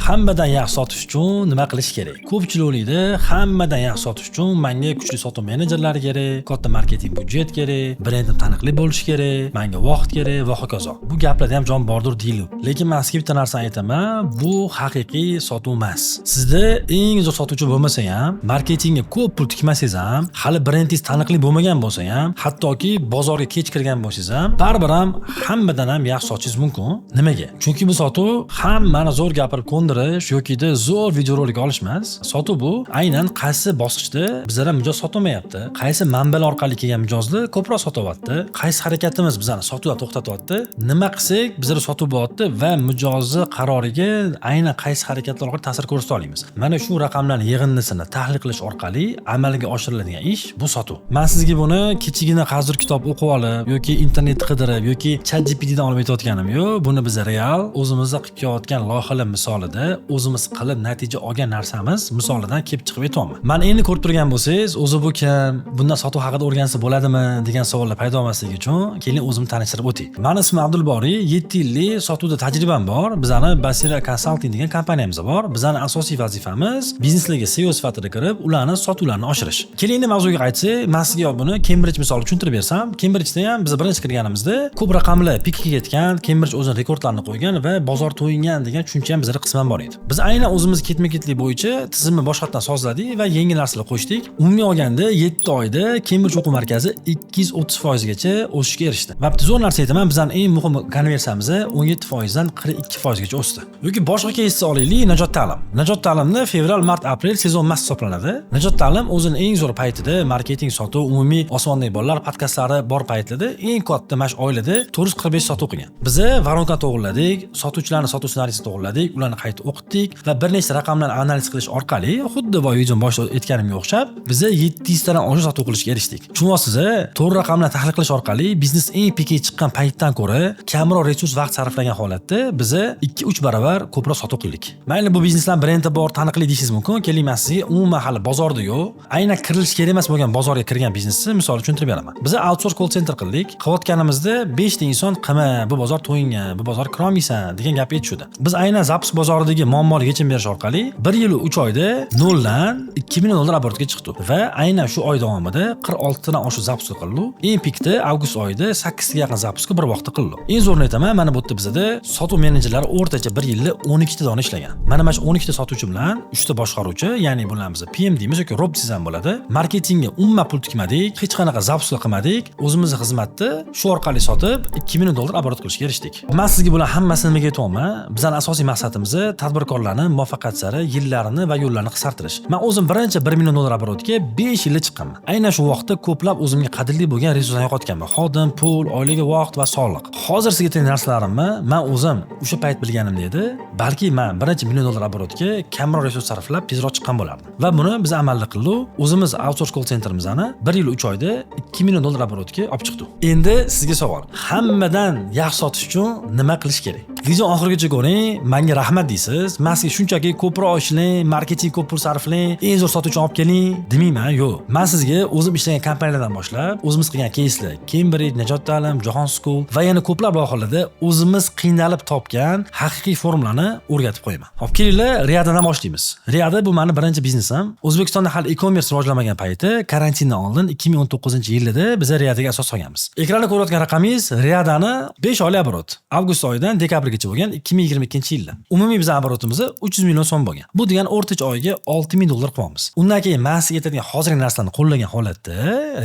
Hammadan yaxshi sotish uchun nima qilish kerak? Ko'pchilik o'ylaydi, hammadan yaxshi sotish uchun menga kuchli sotuv menejerlari kerak, katta marketing budjet kerak, brendim taniqli bo'lishi kerak, menga vaqt kerak va hokazo. Bu gaplarda ham jon bordir deyilib. Lekin men sizga bitta narsani aytaman, bu haqiqiy sotuv emas. Sizda eng zo'r sotuvchi bo'lmasa ham, marketingga ko'p pul tikmasangiz ham, hali brendingiz taniqli bo'lmagan bo'lsa ham, hattoki bozorga kech kirgan bo'lsangiz ham, baribir ham hammadan ham yaxshi sotishingiz mumkin. Nimaga? Chunki bu sotuv hammani zo'r gapirib ko'ndirish yokida zo'r videorolik olish emas. Sotuv bu aynan qaysi bosqichda bizlar mijoz sotilmayapti, qaysi manbalar orqali kelgan mijozni ko'proq sotyapti, qaysi harakatimiz bizlarni sotuvdan to'xtatyapti, nima qilsak bizlar sotib bo'lyapti va mijozni qaroriga aynan qaysi harakatlar orqali ta'sir ko'rsata olamiz. Mana shu raqamlarning yig'indisini tahlil qilish orqali amalga oshiriladigan ish bu sotuv. Men sizga buni kechigina hozir kitob o'qib olib yoki internetda qidirib yoki ChatGPTdan olib aytayotganim yo'q. Buni biz real o'zimizda qilib kelayotgan loyihalar misolida o'zimiz qilib natija olgan narsamiz misolidan kelib chiqib aytayapman. Men endi ko'rib turgan bo'lsangiz, o'zi bu kim, bundan sotuv haqida o'rgansa bo'ladimi degan savollar paydo bo'lmasligi uchun keling o'zimni tanishtirib o'tay. Men ismim Abdulboriy, 7 yillik sotuvda tajribam bor. Bizning Basira Consulting degan kompaniyamiz bor. Bizning asosiy vazifamiz bizneslarga SEO sifatida kirib, ularning sotuvlarini oshirish. Keling endi mavzuga qaytsak, men sizga buni Cambridge misoli tushuntirib bersam, Cambridge'da ham biz birinchi kirganimizda ko'p raqamli pikga yetgan, Cambridge o'zining rekordlarini qo'ygan va bozor to'yingan degan tushuncha ham bizda qisman bor edi. Biz aynan o'zimiz ketma-ketlik bo'yicha tizimni boshqatdan sozladik va yangi narsalar qo'shdik. Umumiy olganda 7 oyda Cambridge o'quv markazi 230% gacha o'sishga erishdi. Va bitta zo'r narsa aytaman, bizning eng muhim konversiyamiz 17% dan 42% gacha o'sdi. Yoki boshqa keysni olaylik, Najot ta'lim. Najot ta'limni fevral, mart, aprel sezon emas hisoblanadi. Najot ta'lim o'zining eng zo'r paytida marketing, sotuv, umumiy osmondagi bolalar podkastlari bor paytida eng katta mash oilada 445 sotuv qilgan. Biz varonka to'g'irladik, sotuvchilarni sotuv ssenariysini to'g'irladik, ularni qayta o'qitdik va bir nechta raqamlarni analiz qilish orqali xuddi bu video boshida aytganimga o'xshab biz 700 tadan oshiq sotuv qilishga erishdik. Tushunasiz, to'g'ri raqamlarni tahlil qilish orqali biznes eng pikga chiqqan paytdan ko'ra kamroq resurs vaqt sarflagan holatda biz 2-3 barobar ko'proq sotuv qildik. Mayli bu bizneslar brendi bor, taniqli deyishingiz mumkin. Keling men sizga umuman hali bozorda yo'q, aynan kirilish kerak emas bo'lgan bozorga kirgan biznesni misol tushuntirib beraman. Biz outsource call center qildik. Qilayotganimizda 5 ta inson qima, bu bozor to'yingan, bu bozor kirolmaysan degan gap aytishdi. Biz aynan zaps bozoridagi muammolarga yechim berish orqali 1 yil 3 oyda 0 dan 2 million dollar oborotga chiqdik va aynan shu oy davomida 46 dan oshiq zaps qildik. Eng pikda avgust oyida 8 ga yaqin zapsga bir vaqtda qildik. Eng zo'rini aytaman, mana bu yerda bizda sotuv menejerlari o'rtacha 1 yilda 12 ta dona ishlagan. Mana mana shu 12 ta sotuvchi bilan 3 ta boshqaruvchi, ya'ni bular biz PM deymiz yoki rob dizayne bo'ladi. Marketingga umuman pul tikmadik, hech qanaqa zaps qilmadik. O'zimizning xizmatni shu orqali sotib 2 million dollar oborot qilishga erishdik. Men sizga bular hammasini nimaga aytayapman? Bizning asosiy maqsadimiz tadbirkorlarning muvaffaqiyat sari yillarini va yo'llarini qisqartirish. Men o'zim birinchi 1 million dollar oborotga 5 yilda chiqqanman. Aynan shu vaqtda ko'plab o'zimga qadrli bo'lgan resurslarni yo'qotganman. Xodim, pul, oilaga vaqt va soliq. Hozir sizga aytgan narsalarimni men o'zim o'sha payt bilganimda edi. Balki men birinchi million dollar oborotga kamroq resurs sarflab tezroq chiqqan bo'lardim. Va buni biz amalda qildik. O'zimiz outsource call centerimizni 1 yil 3 oyda 2 million dollar oborotga olib chiqdik. Endi sizga savol. Hammadan yaxshi sotish uchun nima qilish kerak? Video oxirigacha ko'ring, menga rahmat deysiz. Men sizga shunchaki ko'proq ishlang, marketing ko'p pul sarflang, eng zo'r sotuvchini olib keling demayman, yo'q. Men sizga o'zim ishlagan kompaniyalardan boshlab, o'zimiz qilgan keyslar, Cambridge, Najot ta'lim, Jahon School va yana ko'plab loyihalarda o'zimiz qiynalib topgan haqiqiy formulani o'rgatib qo'yaman. Hop, kelinglar, Riyadan boshlaymiz. Riyada bu meni birinchi biznesim. O'zbekistonda hali e-commerce rivojlanmagan payti, karantindan oldin 2019-yilda biz Riyadaga asos solganmiz. Ekranda ko'rayotgan raqamingiz Riyadani 5 oylik oborot. Avgust oyidan dekabrgacha bo'lgan 2022-yilda. Umumiy bizning oborotimiz 300 million so'm bo'lgan. Bu degan o'rtacha oyiga 6 ming dollar qilyapmiz. Undan keyin men sizga aytadigan hozirgi narsalarni qo'llagan holatda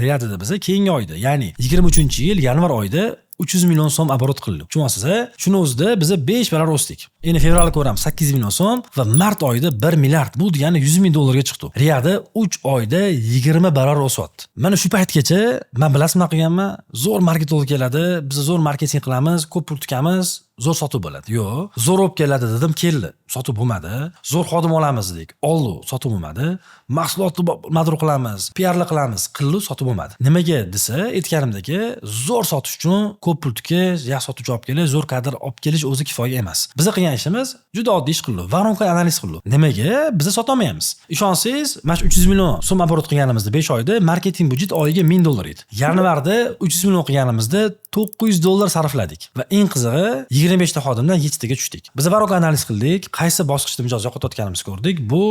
Riyadada biz keyingi oyda, ya'ni 23-yil yanvar oyida 300 million so'm oborot qildik. Tushunasiz, shuni o'zida biz 5 barobar o'sdik. Endi fevralga ko'ramiz 8 million so'm va mart oyida 1 milliard. Bu degani 100 ming dollarga chiqdi. Riyada 3 oyda 20 barobar o'syapti. Mana shu paytgacha men bilasizmi qilganman? Zo'r marketing keladi, biz zo'r marketing qilamiz, ko'p pul tikamiz, zo'r sotuv bo'ladi. Yo'q, zo'r olib keladi dedim, keldi. Sotuv bo'lmadi. Zo'r xodim olamiz dedik. Oldi, sotuv bo'lmadi. Mahsulotni madru qilamiz, PR qilamiz, qildi, sotuv bo'lmadi. Nimaga desa, aytganimdagi zo'r sotish uchun ko'p pul tikish, yaxshi sotuvchi olib kelish, zo'r kadr olib kelish o'zi kifoya emas. Biz qilgan ishimiz juda oddiy ish qildik. Varonka analiz qildik. Nimaga? Biz sota olmaymiz. Ishonsangiz, mana 300 million so'm oborot qilganimizda 5 oyda marketing budjet oyiga 1000 dollar edi. Yanvarda 300 million qilganimizda 900 dollar sarfladik va eng qizig'i 25 ta xodimdan 7 taga tushdik. Biz varoq analiz qildik, qaysi bosqichda mijoz yo'qotayotganimizni ko'rdik. Bu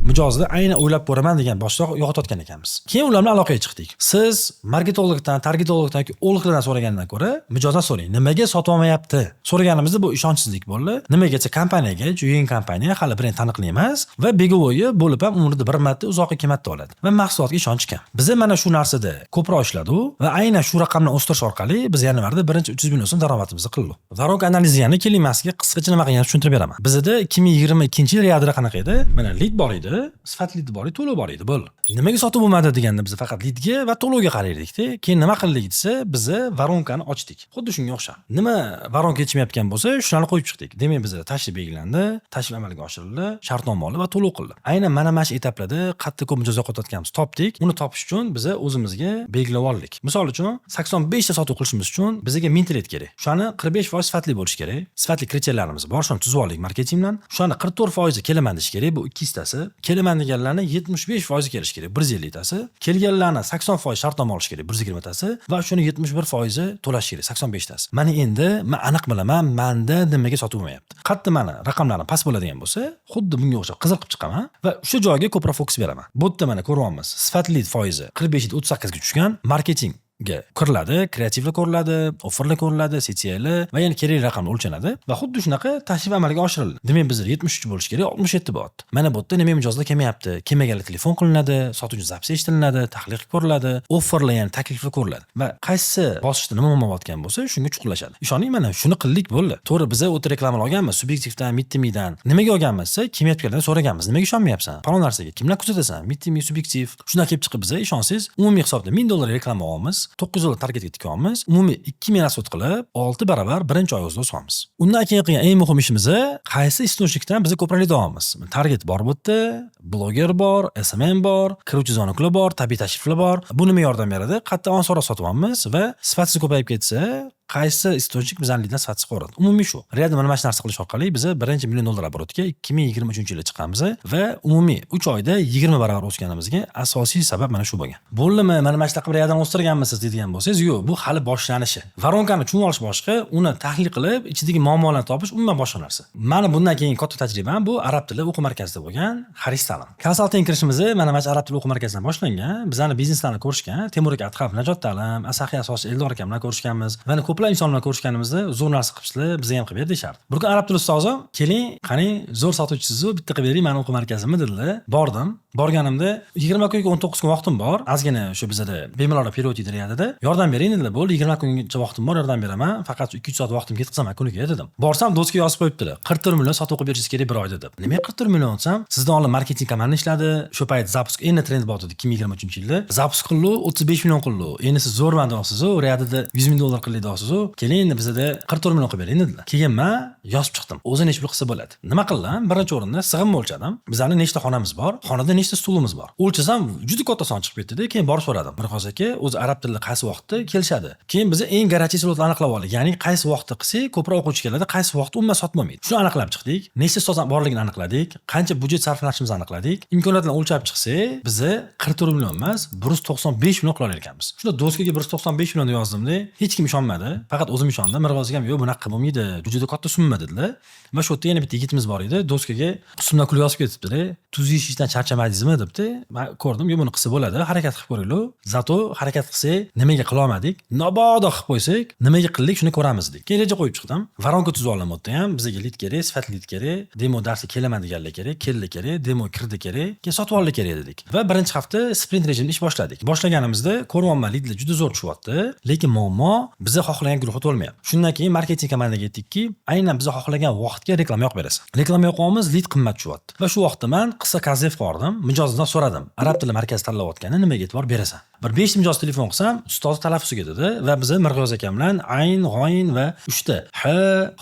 mijozni aynan o'ylab ko'raman degan boshliq yo'qotayotgan ekanmiz. Keyin ular bilan aloqaga chiqdik. Siz marketologdan, targetologdan yoki o'g'liqlardan so'ragandan ko'ra mijozdan so'rang. Nimaga sotib olmayapti? So'raganimizda bu ishonchsizlik bo'ldi. Nimagacha kompaniyaga, yangi kompaniya hali brend taniqli emas va begovoyi bo'lib ham umrida bir marta uzoqqa kelmatdi oladi va mahsulotga ishonch kam. Biz mana shu narsada ko'proq ishladik va aynan shu raqamni o'stirish orqali biz yanvarda birinchi 300 million so'm daromadimizni qildik. Varoq analizi yana kelimasiga qisqacha nima qilganini tushuntirib beraman. Bizda 2022-yil readra qanaqa edi? Mana lead bor edi, sifatli lead bor edi, to'lov bor edi, bo'ldi. Nimaga sotib bo'lmadi deganda biz faqat leadga va to'lovga qaraydik-da. Keyin nima qildik desa, biz varonkani ochdik. Xuddi shunga o'xshab. Nima varonka yetishmayotgan bo'lsa, shularni qo'yib chiqdik. Demak, bizda tashrif belgilandi, tashrif amalga oshirildi, shartnoma oldi va to'lov qildi. Aynan mana shu etaplarda qattiq ko'p mijoz yo'qotayotganimiz topdik. Uni topish uchun biz o'zimizga belgilab oldik. Misol uchun 85 ta sotuv qilishimiz uchun bizga mentality kerak. Shuni 45% sifatli bo'lish kerak. Sifatli kriteriyalarimiz bor, shuni tuzib oldik marketing bilan. Shuni 44% kelaman deyish kerak. Bu 2 tasi. Kelaman deganlarni 75% kelish kerak. 150 tasi. Kelganlarni 80% shartnoma olish kerak. 120 tasi va shuni 71% to'lash kerak. 85 tasi. Mana endi men aniq bilaman, menda nimaga sotib bo'lmayapti. Qattiq mana raqamlarni past bo'ladigan bo'lsa, xuddi bunga o'xshab qizil qilib chiqaman va o'sha joyga ko'proq fokus beraman. Bu yerda mana ko'ryapmiz. Sifatli foizi 45 dan 38 ga tushgan, marketing ga ko'riladi, kreativlar ko'riladi, offerlar ko'riladi, CTL va yana kerakli raqamlar o'lchanadi va xuddi shunaqa tashrif amalga oshirildi. Demak, bizda 73 bo'lish kerak, 67 bo'lyapti. Mana bu yerda nima mijozlar kelmayapti? Kelmaganlar telefon qilinadi, sotuvchi zapis eshitilinadi, tahlil ko'riladi, offerlar yani takliflar ko'riladi va qaysi bosqichda nima bo'lmayotgan bo'lsa, shunga chuqurlashadi. Ishoning, mana shuni qildik bo'ldi. To'g'ri, biz o'ta reklama olganmiz, subyektivdan, mittimidan. Nimaga olganmiz? Kelmayotganlardan so'raganmiz. Nimaga ishonmayapsan? Falon narsaga kimlar kuzatasan? Mittimi, subyektiv. Shundan kelib chiqib biz ishonsiz, umumiy hisobda $1000 reklama olamiz. 900 targetga tikamiz. Umumiy 2000 asot qilib 6 barobar birinchi oy o'zida o'samiz. Undan keyin qilgan eng muhim ishimiz qaysi istishlikdan biz ko'proq olamiz. Target bor bu yerda, bloger bor, SMM bor, kiruvchi zonuklar bor, tabiiy tashriflar bor. Bu nima yordam beradi? Qattiq onsorat sotib olamiz va sifatsiz ko'payib ketsa, qaysi istojlik bizning liddan sifatsiz qo'radi. Umumiy shu. Real mana shu narsa qilish orqali biz $1 million oborotga 2023-yilda chiqamiz va umumiy 3 oyda 20 barobar o'sganimizga asosiy sabab mana shu bo'lgan. Bo'ldimi? Mana shu qilib realdan o'stirganmisiz deydigan bo'lsangiz, yo'q, bu hali boshlanishi. Varonkani tushunib olish boshqa, uni tahlil qilib, ichidagi muammolarni topish umuman boshqa narsa. Mana bundan keyin katta tajribam bu arab tili o'quv markazida bo'lgan Haris Ta'lim. Konsalting kirishimiz mana shu arab tili o'quv markazidan boshlangan. Bizlarni bizneslarni ko'rishgan, Temurik Adham, Najot Ta'lim, Asaxiy asoschisi Eldor akam bilan ko'rishganmiz. Va ko'plab insonlar bilan ko'rishganimizda zo'r narsa qilishlar, bizga ham qilib ber deyishardi. Bir kun arab tili ustozim, keling, qani zo'r sotuvchisiz-ku, bitta qilib bering meni o'quv markazimni dedilar. Bordim. Borganimda 20 kunga 19 kun vaqtim bor. Ozgina shu bizada bemalol period deyiladi. Yordam bering dedilar. Bo'ldi, 20 kungacha vaqtim bor, yordam beraman. Faqat 2-3 soat vaqtim ketqizaman kuniga dedim. Borsam do'stga yozib qo'yibdilar. 44 million sotib o'qib berishingiz kerak bir oyda deb. Nimaga 44 million desam, sizdan oldin marketing komandasi ishladi. Shu payt zapusk endi trend bor edi 2023-yilda. Zapusk qildi, 35 million qildi. Endi siz zo'rman deyapsiz-ku, Riyadda $100 ming qildi deyapsiz-ku. Keling endi bizada 44 million qilib bering dedilar. Keyin men yozib chiqdim. O'zini hech bir qilsa bo'ladi. Nima qildim? Birinchi o'rinda sig'imni o'lchadim. Bizlarning nechta xonamiz bor? Xonada nechta stulimiz bor? O'lchasam juda katta son chiqib ketdi-da. Keyin borib so'radim. Mirxoz aka, o'zi arab tilida qaysi vaqtda kelishadi? Keyin biz eng garantiya slotlarni aniqlab oldik. Ya'ni qaysi vaqtda qilsak, ko'proq o'quvchi keladi, qaysi vaqtda umuman sotib bo'lmaydi. Shuni aniqlab chiqdik. Nechta stot borligini aniqladik. Qancha budjet sarflashimizni aniqladik. Imkoniyatlarni o'lchab chiqsak, biz 44 million emas, 195 million qila olar ekanmiz. Shunda do'stga 195 million yozdim-da, hech kim ishonmadi. Faqat o'zim ishondim. Mirxoz akam, "Yo'q, bunaqa bo'lmaydi. Juda katta summa" dedilar. Va shu yerda yana bitta yigitimiz bor edi. Do'stga qismdan pul yozib ketibdi-da. Tuz yeyishdan charchamadingizmi debdi. Men ko'rdim, "Yo'q, buni qilsa bo'ladi. Harakat qilib ko'ringlar. Zato harakat qilsak, nimaga qila olmadik? Mabodo qilib qo'ysak, nimaga qildik, shuni ko'ramiz" dedik. Keyin reja qo'yib chiqdim. Varonka tuzib oldim o'tda ham. Bizga lead kerak, sifatli lead kerak, demo darsi kelaman deganlar kerak, keldi kerak, demo kirdi kerak, keyin sotib oldi kerak dedik. Va birinchi hafta sprint rejimda ish boshladik. Boshlaganimizda ko'ryapman leadlar juda zo'r tushyapti, lekin muammo bizni xohlagan guruhga to'lmayapti. Shundan keyin marketing komandaga aytdikki, aynan bizni xohlagan vaqtga reklama yo'q berasan. Reklama yo'qamiz, lead qimmat tushyapti. Va shu vaqtda men qissa kazef qildim, mijozdan so'radim. Arab tili markazi tanlayotganda nimaga e'tibor berasan? Bir 5 mijoz telefon qilsam, ustoz talaffuziga dedi va biz Mirg'oz akam bilan ayn, g'oyn va 3 ta h,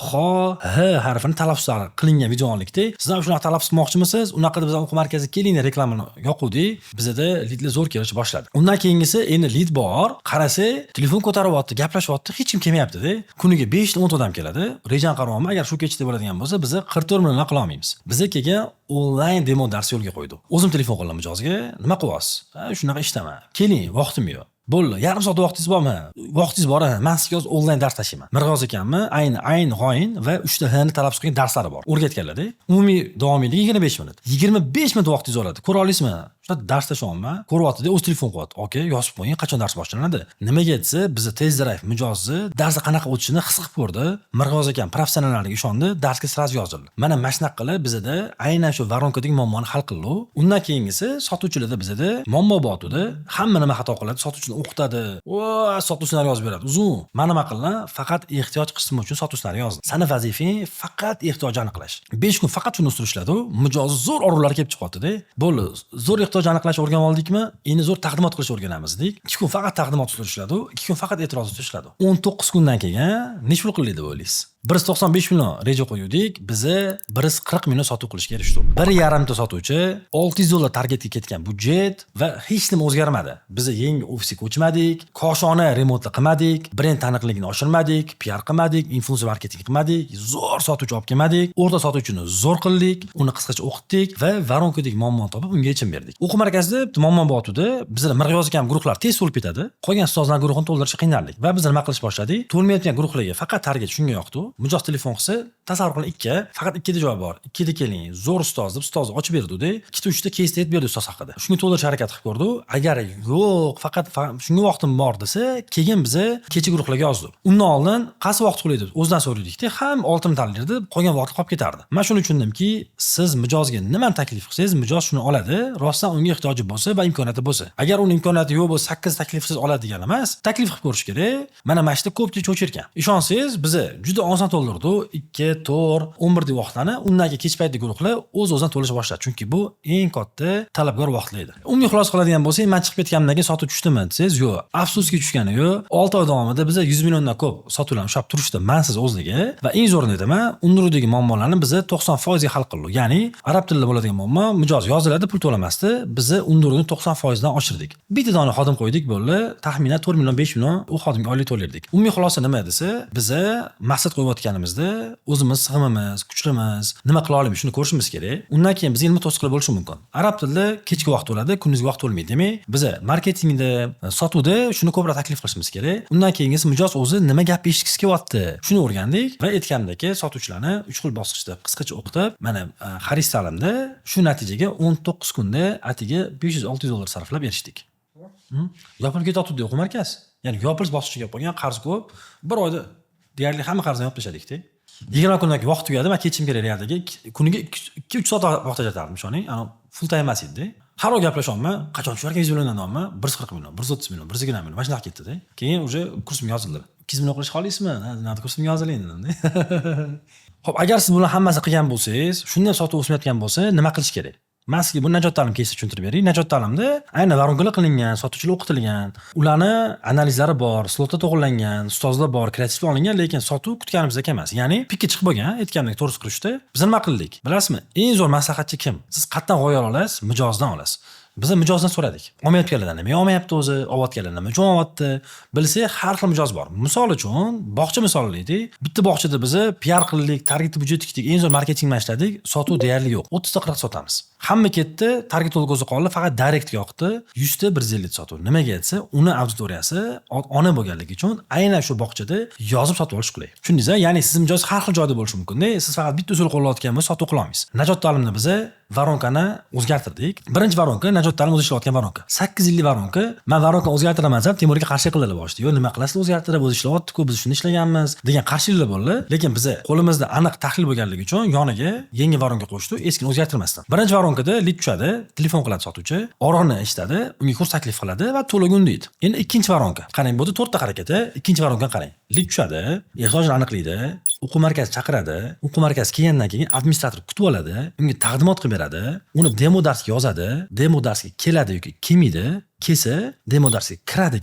xo, h harfini talaffuzlari qilingan video oldik-da. Siz ham shunaqa talaffuz qilmoqchimisiz? Unaqada biz o'quv markaziga keling deb reklamani yoquvdik. Bizda leadlar zo'r kelish boshladi. Undan keyingisi endi lead bor, qarasa, telefon ko'taryapti, gaplashyapti, hech kim kelmayapti-da. Kuniga 5 ta 10 ta odam keladi. Rejan qaryapman, agar shu kechda bo'ladigan bo'lsa, biz 44 million qila olmaymiz. Bizga kelgan onlayn demo dars yo'lga qo'ydik. O'zim telefon qilaman mijozga, nima qilyapsiz? Ha, shunaqa ishdaman. Keling, vaqtim yo'q. Bo'ldi, yarim soat vaqtingiz bormi? Vaqtingiz bor, men sizga hozir onlayn dars tashlayman. Mirg'oz akamni Ayn G'oyin va 3 ta H ni talab qilgan darslari bor. O'rgatganlar-da. Umumiy davomiyligi 25 minut. 25 minut vaqtingiz oladi. Ko'ra olasizmi? Shu dars tashlayman. Ko'ryapti-da, o'z telefon qilyapti. Oka, yozib qo'ying, qachon dars boshlanadi? Nimaga desa, biz Tez Drive mijozni darsda qanaqa o'tishini his qilib ko'rdi. Mirg'oz akam professionallarga ishondi, darsga sразу yozildi. Mana mashnaqa qilib bizda aynan shu voronkadagi muammoni hal qildi. Undan keyingisi sotuvchilarda bizda muammo bor edi. Hamma nima xato qiladi, sotuvchini o'qitadi. Sotuvchilar yozib beradi. Uzun. Mana nima qilgan? Faqat ehtiyoj qismi uchun sotuvchilar yozdi. Sana vazifang faqat ehtiyojni aniqlash. 5 kun faqat shuni ustida ishladi. Mijozi zo'r orollar kelib chiqyapti-da. Bo'ldi. Zo'r ehtiyoj aniqlash o'rganib oldikmi? Endi zo'r taqdimot qilish o'rganamiz dedik. 2 kun faqat taqdimot ustida ishladi. 2 kun faqat e'tiroz ustida ishladi. 19 kundan keyin nechta pul qildi deb o'ylaysiz? 195 million reja qo'ydik. Biza 140 million sotuv qilishga erishdik. 1,5 ta sotuvchi, $600 targetga ketgan budjet va hech nima o'zgarmadi. Biz yangi ofisga ko'chmadik, koshona remontni qilmadik, brend taniqligini oshirmadik, PR qilmadik, influencer marketing qilmadik, zo'r sotuvchi olib kelmadik, o'rta sotuvchini zo'r qildik, uni qisqacha o'qitdik va varonkadagi muammoni topib unga yechim berdik. O'quv markazida muammo bor edi. Bizlar Mirg'oz akam guruhlar tez to'lib ketadi. Qolgan ustozlar guruhini to'ldirishga qiynaldik va biz nima qilish boshladik? To'lmayotgan guruhlarga faqat target shunga yoqdi. Mijoz telefon qilsa, tasavvur qiling 2, faqat 2 ta javob bor. 2 da keling, zo'r ustoz deb ustozni ochib berdi-da, 2 ta 3 ta case state berdi ustoz haqida. Shunga to'ldirish harakat qilib ko'rdi. Agar yo'q, faqat shunga vaqtim bor desa, keyin biz kecha guruhlarga yozdik. Undan oldin qaysi vaqt qo'ydi? O'zidan so'radik-da, ham oltin tanlaydi, qolgan vaqt qolib ketardi. Men shuni tushundimki, siz mijozga nimani taklif qilsangiz, mijoz shuni oladi, rostdan unga ehtiyoji bo'lsa va imkoniyati bo'lsa. Agar uning imkoniyati yo'q bo'lsa, 8 taklifsiz oladi degani emas, taklif qilib ko'rish kerak. Mana mashda ko'pchilik cho'chirgan. Ishonsangiz, biz juda oson to'ldirdik. 2, 4, 11 deb vaqtlarni undan keyin kech paytdagi guruhlar o'z-o'zidan to'lasha boshladi. Chunki bu eng katta talabgor vaqtlar edi. Umumiy xulosa qiladigan bo'lsak, men chiqib ketganimdan keyin sotuv tushdimi desangiz, yo'q. Afsuski tushgani yo'q. 6 oy davomida biz 100 milliondan ko'p sotuvlarni ushlab turishdi. Mansiz o'zligi va eng zo'rini aytaman, Unrudagi muammolarni biz 90% ga hal qildik. Ya'ni arab tilida bo'ladigan muammo, mijoz yoziladi, pul to'lamasdi. Biz Unrudni 90% dan oshirdik. Bitta dona xodim qo'ydik, bo'ldi. Taxminan 4 million 5 million u xodimga oylik to'lardik. Umumiy xulosa nima desa, biz maqsad qo'yayotganimizda o'zimiz sig'imimiz, kuchlimiz, nima qila olamiz shuni ko'rishimiz kerak. Undan keyin biz ilmiy to'siqlar bo'lishi mumkin. Arab tilida kechki vaqt bo'ladi, kunduzgi vaqt bo'lmaydi. Demak, biz marketingda, sotuvda shuni ko'proq taklif qilishimiz kerak. Undan keyingisi mijoz o'zi nima gap eshitgisi kelyapti, shuni o'rgandik va aytgandek sotuvchilarni 3 xil bosqichda qisqacha o'qitib, mana xarid ta'limda shu natijaga 19 kunda atiga $500-600 sarflab erishdik. Yopilib ketyapti o'quv markaz. Ya'ni yopilish bosqichiga bo'lgan qarz ko'p. Bir oyda deyarli hamma qarzni yopib tashladik-da. 20 kundan keyin vaqt tugadi, men ketishim kerak deyardi. Kuniga 2-3 soat vaqt ajratardim, ishoning. Full time emas edi. Har oy gaplashyapman, qachon tushar 100 milliondan olma, 140 million, 130 million, 120 million, mana shunaqa ketdi-da. Keyin уже kursimga yozildi. 200 million qilish xohlaysizmi? Nima kursimga yoziling dedim-da. Xo'p, agar siz buni hammasi qilgan bo'lsangiz, shunday sotuv o'smayotgan bo'lsa, nima qilish kerak? Men sizga bu najot ta'lim keysini tushuntirib beray. Najot ta'limda aynan varonkalar qilingan, sotuvchilar o'qitilgan, ularni analizlari bor, slotda to'g'rilangan, ustozlar bor, kreativlar olingan, lekin sotuv kutganimizdek emas. Ya'ni pikka chiqib bo'lgan, aytgandek to'g'ri qilishda biz nima qildik? Bilasizmi? Eng zo'r maslahatchi kim? Siz qayerdan g'oya olasiz? Mijozdan olasiz. Biz mijozdan so'radik. Olmayotganlardan nima olmayapti o'zi, olayotganlar nima uchun olyapti? Bilsak, har xil mijoz bor. Misol uchun, bog'cha misollaydik. Bitta bog'chada biz PR qildik, target budjet tikdik, eng zo'r marketingni ishladik, sotuv deyarli yo'q. 30 ta 40 sotamiz. Hamma ketdi, target to'liq o'zi qoldi, faqat direktga yoqdi. 100 ta 150 sotuv. Nimaga aytsa, uni auditoriyasi ona bo'lganligi uchun aynan shu bog'chada yozib sotib olish qulay. Tushundingizmi? Ya'ni siz mijoz har xil joyda bo'lishi mumkin-da. Siz faqat bitta usul qo'llayotgan bo'lsa, sotuv qila olmaysiz. Najot ta'limda biz varonkani o'zgartirdik. Birinchi varonka najot ta'lim o'zi ishlayotgan varonka. 8 yillik varonka. Men varonkani o'zgartiraman deb Temurga qarshi qildilar boshida. Yo'q, nima qilasizlar o'zgartirib, o'zi ishlayapti-ku, biz shuni ishlaganmiz degan qarshiliklar bo'ldi. Lekin biz qo'limizda aniq tahlil bo'lganligi uchun yoniga yangi varonka qo'shdik, eskini o'zgartirmasdan. Birinchi varonkada lead tushadi, telefon qiladi sotuvchi, oronni eshitadi, unga kurs taklif qiladi va to'lagun deydi. Endi ikkinchi varonka. Qarang, bu 4 ta harakati, ikkinchi varonkani qarang. Lead tushadi, ehtiyojni aniqlaydi, o'quv markazi chaqiradi, o'quv markazi kelgandan keyin administrator kutib oladi, unga taqdimot qilib beradi, uni demo darsga yozadi, demo darsga keladi yoki kelmaydi, kelsa demo darsga kiradi,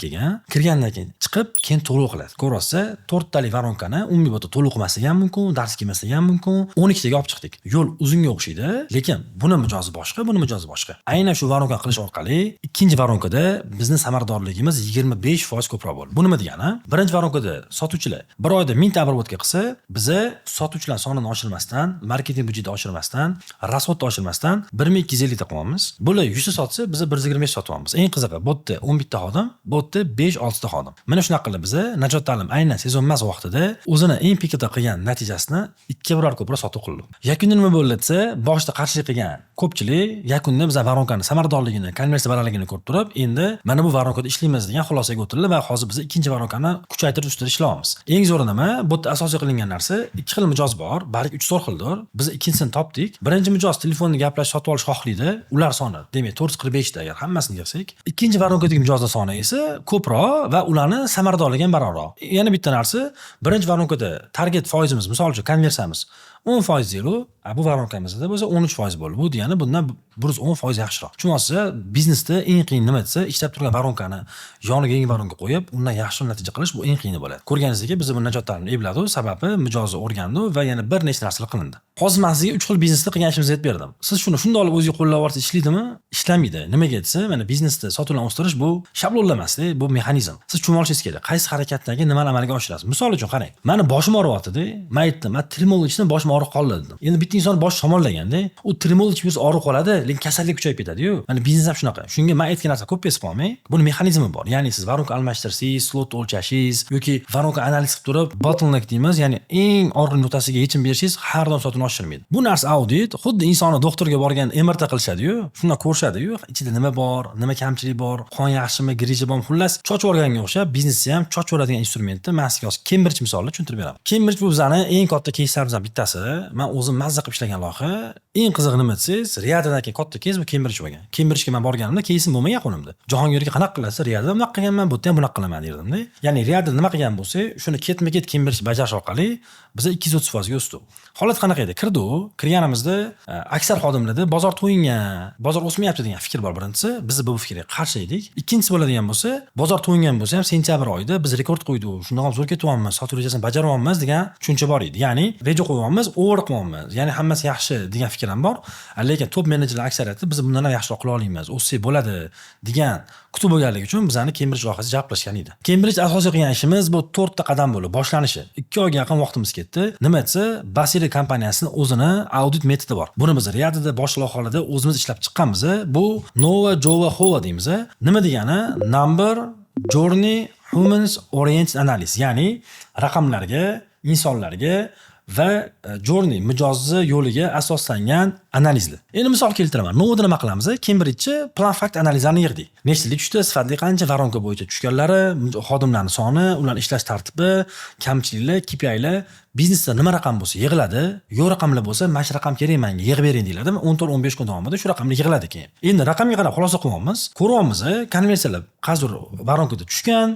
kirgandan keyin chiqib keyin to'lov qiladi. Ko'rasiz, 4 talik varonkani umumiy bo'lsa to'lov qilmasligi ham mumkin, dars kelmasligi ham mumkin. 12 taga olib chiqdik. Yo'l uzunga o'xshaydi, lekin buni mijozi boshqa, buni mijozi boshqa. Aynan shu varonkani qilish orqali ikkinchi varonkada bizning samaradorligimiz 25% ko'proq bo'ldi. Bu nima degani? Birinchi varonkada sotuvchilar bir oyda 1000 ta обработка qilsa, biz sotuvchilar sonini oshirmasdan, marketing budjetini oshirmasdan, rasxodni oshirmasdan 1250 ta qilamiz. Bular 100 ta sotsa, biz 125 sotyapmiz. Eng qiziq qizig'i, bu yerda 11 ta xodim, bu yerda 5-6 ta xodim. Mana shunaqa qilib biz Najot Ta'lim aynan sezonmas vaqtida o'zini eng pikida qilgan natijasini 2 barobar ko'proq sotib qildi. Yakunda nima bo'ldi desa, boshida qarshilik qilgan ko'pchilik yakunda biz varonkani samaradorligini, konversiya balandligini ko'rib turib, endi mana bu varonkada ishlaymiz degan xulosaga o'tildi va hozir biz ikkinchi varonkani kuchaytirish ustida ishlayapmiz. Eng zo'ri nima? Bu yerda asosiy qilingan narsa 2 xil mijoz bor, balki 3-4 xildir. Biz ikkinchisini topdik. Birinchi mijoz telefonni gaplashib sotib olish xohlaydi. Ular soni, demak 445 ta agar hammasini yig'sak, ikkinchi varonkadagi mijozlar soni esa ko'proq va ularni samaradorligi ham balandroq. Yana bitta narsa, birinchi varonkada target foizimiz, misol uchun konversiyamiz 10% zero, bu varonkamizda bo'lsa 13% bo'ldi. Bu degani bundan 110% yaxshiroq. Chunki biznesda eng qiyin nima desa, ishlab turgan varonkani yoniga yangi varonka qo'yib, undan yaxshi natija qilish bu eng qiyini bo'ladi. Ko'rganingizdek, biz bu Najot Ta'limni epladi, sababi mijozni o'rgandi va yana bir nechta narsalar qilindi. Hozir men sizga 3 xil biznesda qilgan ishimizni aytib berdim. Siz shuni shunday olib o'zingiz qo'llab olsangiz ishlaydimi? Ishlamaydi. Nimaga desa, mana biznesda sotuvlarni o'stirish bu shablonlamasda, bu mexanizm. Siz tushunib olishingiz kerak. Qaysi harakatdagi nimani amalga oshirasiz? Misol uchun qarang. Meni boshim og'riyotdi-da. Men aytdim, men trimol ichdim, boshim og'rib qoldi dedim. Endi bitta inson boshi shamollaganda, u trimol ichib yursa og'rib qoladi, lekin kasallik kuchayib ketadi-yu. Mana biznes ham shunaqa. Shunga men aytgan narsa ko'p pesib qolmang. Buni mexanizmi bor. Ya'ni siz varonka almashtirsangiz, slot o'lchashingiz yoki varonka analiz qilib turib, bottleneck deymiz, ya'ni eng og'ir nuqtasiga yechim berishingiz har doim sotuvni oshirmaydi. Bu narsa audit, xuddi insonni doktorga borgan MRT qilishadi-yu, shundan ko'rishadi-yu, ichida nima bor, nima kamchilik bor, qon yaxshimi, griji bormi, xullas choch o'rganga o'xshab biznesda ham choch o'radigan instrumentni men sizga hozir Cambridge misolida tushuntirib beraman. Cambridge bu bizning eng katta кейslarimizdan bittasi. Men o'zim mazza qilib ishlagan loyiha. Eng qizig'i nima desangiz, Riyadadagi katta keys bu Cambridge bo'lgan. Cambridgega men borganimda keysim bo'lmagan qo'limda. Jahongirga qanaqa qilasiz? Riyadada bunaqa qilganman, bu yerda ham bunaqa qilaman derdim-da. Ya'ni Riyadada nima qilgan bo'lsa, shuni ketma-ket Cambridge bajarish orqali biz 230% ga o'sdi. Holat qanaqa edi? Kirganimizda aksar xodimlarda bozor to'yingan, bozor o'smayapti degan fikr bor birinchisi. Biz bu fikrga qarshi edik. Ikkinchisi bo'ladigan bo'lsa, bozor to'yingan bo'lsa ham sentyabr oyida biz rekord qo'ydik. Shundan ham zo'r ketyapmiz, sotuv rejasini bajaryapmiz degan tushuncha bor edi. Ya'ni reja qo'yyapmiz, over qilyapmiz. Ya'ni hammasi yaxshi degan fikr ham bor. Lekin top menejerlar aksariyati biz bundan ham yaxshiroq qila olamiz, o'tsak bo'ladi degan kutib bo'lganligi uchun bizani Cambridge loyihasi jalb qilishgan edi. Cambridge asosiy qilgan ishimiz bu 4 ta qadam bo'lib boshlanishi. 2 oyga yaqin vaqtimiz ketdi. Nima desa, Basiri kompaniyasining o'zini audit metodi bor. Buni biz Riyadada bosh loyihalarda o'zimiz ishlab chiqqanmiz. Bu Nova Jova Hova deymiz. Nima degani? Number, journey, humans oriented analysis. Ya'ni raqamlarga, insonlarga va journey mijozni yo'liga asoslangan analizlar. Endi misol keltiraman. Novda nima qilamiz? Cambridge plan fact analizlarini yig'dik. Nechtalik tushdi, sifatli qancha, varonka bo'yicha tushganlari, xodimlarning soni, ularning ishlash tartibi, kamchiliklar, KPIlar, biznesda nima raqam bo'lsa yig'iladi, yo'q raqamlar bo'lsa, mana shu raqam kerak menga yig'ib bering deyiladi. 14-15 kun davomida shu raqamlar yig'iladi keyin. Endi raqamga qarab xulosa qilyapmiz. Ko'ryapmiz, konversiyalar qaysidir varonkada tushgan,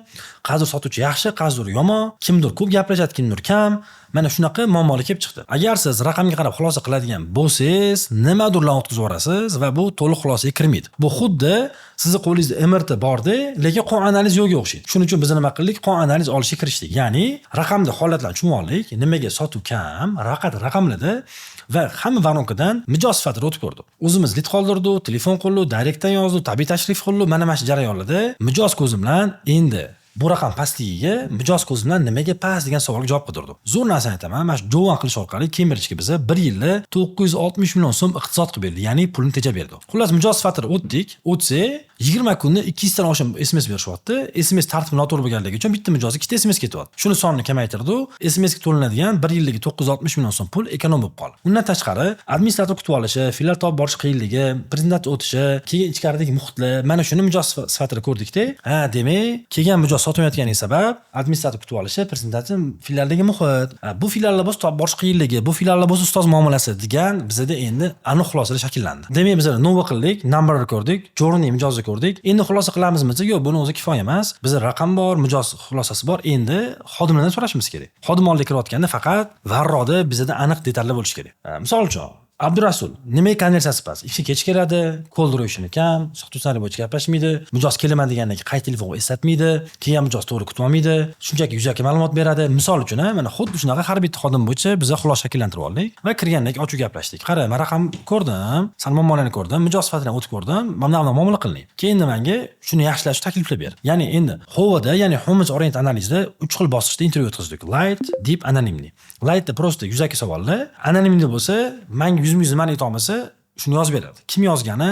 qaysidir sotuvchi yaxshi, qaysidir yomon, kimdir ko'p gaplashadi, kimdir kam. Mana shunaqa muammolar kelib chiqdi. Agar siz raqamga qarab xulosa qiladigan bo'lsangiz, nimadirlar o'tkazib yuborasiz va bu to'liq xulosaga kirmaydi. Bu xuddi sizni qo'lingizda MRT borda, lekin qon analiz yo'qga o'xshaydi. Shuning uchun biz nima qildik? Qon analiz olishga kirishdik. Ya'ni raqamda holatlarni tushunib oldik, nimaga sotuv kam, raqamlarda va hamma varonkadan mijoz sifatida o'tib ko'rdik. O'zimiz lid qoldirdik, telefon qildik, direktdan yozdik, tabiiy tashrif qildik. Mana shu jarayonlarda mijoz ko'zi bilan endi bu raqam pastligiga mijoz ko'zi bilan nimaga past degan savolga javob qidirdik. Zo'r narsani aytaman, mana shu jovan qilish orqali Cambridgega biz 1 yilda 960 million so'm iqtisod qilib berdik, ya'ni pulni tejab berdik. Xullas mijoz sifatida o'tdik. O'tsa 20 kunda 200 dan oshib SMS berishyapti. SMS tartibi noto'g'ri bo'lganligi uchun bitta mijozga 2 ta SMS ketyapti. Shuni sonini kamaytirdik. SMS ga to'lanadigan 1 yillik 960 million so'm pul ekonom bo'lib qoldi. Undan tashqari administrator kutib olishi, filial topib borish qiyinligi, prezident o'tishi, keyin ichkaridagi muhitlar, mana shuni mijoz sifatida ko'rdikda. Demak, kelgan mijoz sotmayotgani sabab administrator kutib olishi, prezidentning filialdagi muhit, bu filiallar bo'lsa topib borish qiyinligi, bu filiallar bo'lsa ustoz muomalasi degan bizda endi aniq xulosalar shakllandi. Demak, biz nova qildik, numberni ko'rdik, journey mijozni ko'rdik. Endi xulosa qilamizmi? Yo'q, buni o'zi kifoya emas. Bizda raqam bor, mijoz xulosasi bor. Endi xodimlardan so'rashimiz kerak. Xodim oldiga kirayotganda faqat varroda bizda aniq detallar bo'lishi kerak. Misol uchun Abdurasul nimaga konversiyasi past? Ishga kech keladi, call duration kam, so'xtusanlar bo'yicha gaplashmaydi, mijoz kelaman degandan keyin qayta telefon eslatmaydi, keyin mijoz to'g'ri kutolmaydi, shunchaki yuzaki ma'lumot beradi. Misol uchun, mana xuddi shunaqa har bitta xodim bo'yicha biz xulosa shakllantirib oldik va kirgandan keyin ochiq gaplashdik. Qara, men raqam ko'rdim, Salmon molani ko'rdim, mijoz sifatidan o'tib ko'rdim, mana buni muomala qiling. Keyin menga shuni yaxshilash takliflar ber. Ya'ni endi HOVAda, ya'ni Humans Oriented Analyzda 3 xil bosqichda intervyu o'tkazdik. Light, Deep, Anonymly. Lightda prosta yuzaki savollar, Anonymly bo'lsa, menga yuzma-yuz ma'lumot olmasa, shuni yozib beradi. Kim yozgani,